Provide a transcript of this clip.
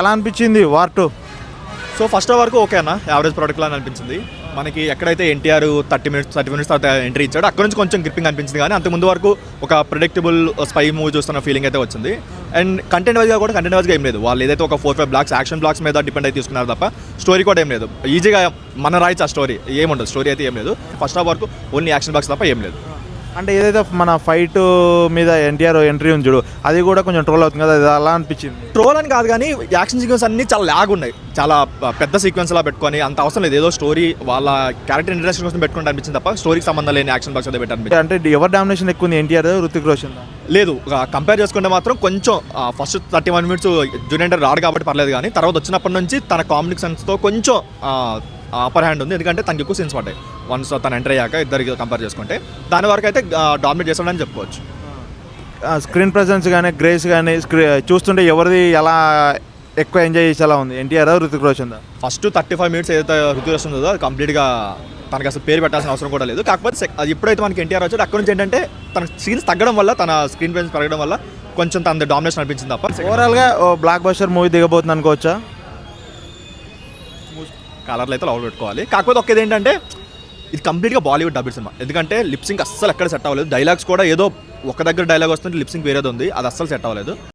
ఎలా అనిపించింది war 2? So first వరకు ఓకే అన్న, యావరేజ్ ప్రోడక్ట్ లాగా అనిపించింది మనకి. ఎక్కడైతే ఎన్టీఆర్ 30 మినిట్స్ తర్వాత ఎంట్రీ ఇచ్చాడు అక్కడ నుంచి కొంచెం గ్రిప్పింగ్ అనిపించింది, కానీ అంతకుముందు వరకు ఒక ప్రెడిక్టబుల్ స్పై మూవీ చూస్తున్న ఫీలింగ్ అయితే వచ్చింది. అండ్ కంటెంట్ వైజ్గా ఏం లేదు, వాళ్ళు ఏదైతే ఒక 4-5 బ్లాక్స్ యాక్షన్ బ్లాక్స్ మీద డిపెండ్ అయితే తీసుకున్నారు తప్ప స్టోరీ కూడా ఏం లేదు. ఈజీగా మన రాయచ్చు ఆ స్టోరీ, ఏముండదు స్టోరీ అయితే ఏం లేదు. ఫస్ట్ హాఫ్ వరకు ఓన్లీ యాక్షన్ బ్లాక్స్ తప్ప ఏం లేదు. అంటే ఏదైతే మన ఫైట్ మీద ఎన్టీఆర్ ఎంట్రీ ఉంది చూడు, అది కూడా కొంచెం ట్రోల్ అవుతుంది కదా, అది అలా అనిపించింది. ట్రోల్ అని కాదు కానీ యాక్షన్ సీక్వెన్స్ అన్ని చాలా లాగ్ ఉన్నాయి, చాలా పెద్ద సీక్వెన్స్ లా పెట్టుకొని అంత అవసరం లేదు. ఏదో స్టోరీ వాళ్ళ క్యారెక్టర్ ఇంట్రడక్షన్ కోసం పెట్టుకుంటే అనిపించింది తప్ప స్టోరీకి సంబంధం లేని యాక్షన్ బాక్స్ అయితే పెట్టారు. అంటే ఎవరు డామినేషన్ ఎక్కువ ఉంది, ఎన్టీఆర్ ఋతిక్ రోషన్? లేదు, కంపేర్ చేసుకుంటే మాత్రం కొంచెం ఫస్ట్ 31 మినిట్స్ జూనియర్ రాడు కాబట్టి పర్లేదు, కానీ తర్వాత వచ్చినప్పటి నుంచి తన కామెడీ సెన్స్తో కొంచెం అప్పర్ హ్యాండ్ ఉంది, ఎందుకంటే తనకి ఎక్కువ సీన్స్ పడ్డాయి వన్స్ తను ఎంటర్ అయ్యాక. ఇద్దరికి కంపేర్ చేసుకుంటే దాని వరకు అయితే డామినేట్ చేస్తాడని చెప్పుకోవచ్చు. స్క్రీన్ ప్రెజెన్స్ కానీ గ్రేస్ కానీ చూస్తుంటే ఎవరిది ఎలా ఎక్కువ ఎంజాయ్ చేసేలా ఉంది, ఎన్టీఆర్ ఋతిక్ రోషన్? ఫస్ట్ 35 మినిట్స్ ఏదైతే ఋతిక్ రోషన్ ఉందో అది కంప్లీట్గా తనకి అసలు పేరు పెట్టాల్సిన అవసరం కూడా లేదు. కాకపోతే అది ఎప్పుడైతే మనకి ఎన్టీఆర్ వచ్చాడు అక్కడ నుంచి ఏంటంటే తన సీన్స్ తగ్గడం వల్ల, తన స్క్రీన్ ప్రెజెన్స్ పెరగడం వల్ల కొంచెం తన డామినేషన్ అనిపించింది తప్ప ఓవరాల్గా బ్లాక్ బస్టర్ మూవీ దిగబోతుంది అనుకోవచ్చా? కలర్లు అయితే లవ్ పెట్టుకోవాలి. కాకపోతే ఒకేది ఏంటంటే ఇది కంప్లీట్గా బాలీవుడ్ డబ్బిడ్ సినిమా, ఎందుకంటే లిప్సింగ్ అస్సలు ఎక్కడ సెట్ అవ్వలేదు. డైలాగ్స్ కూడా ఏదో ఒక దగ్గర డైలాగ్ వస్తుంటే లిప్సింగ్ వేరేది ఉంది, అది అస్సలు సెట్ అవ్వలేదు.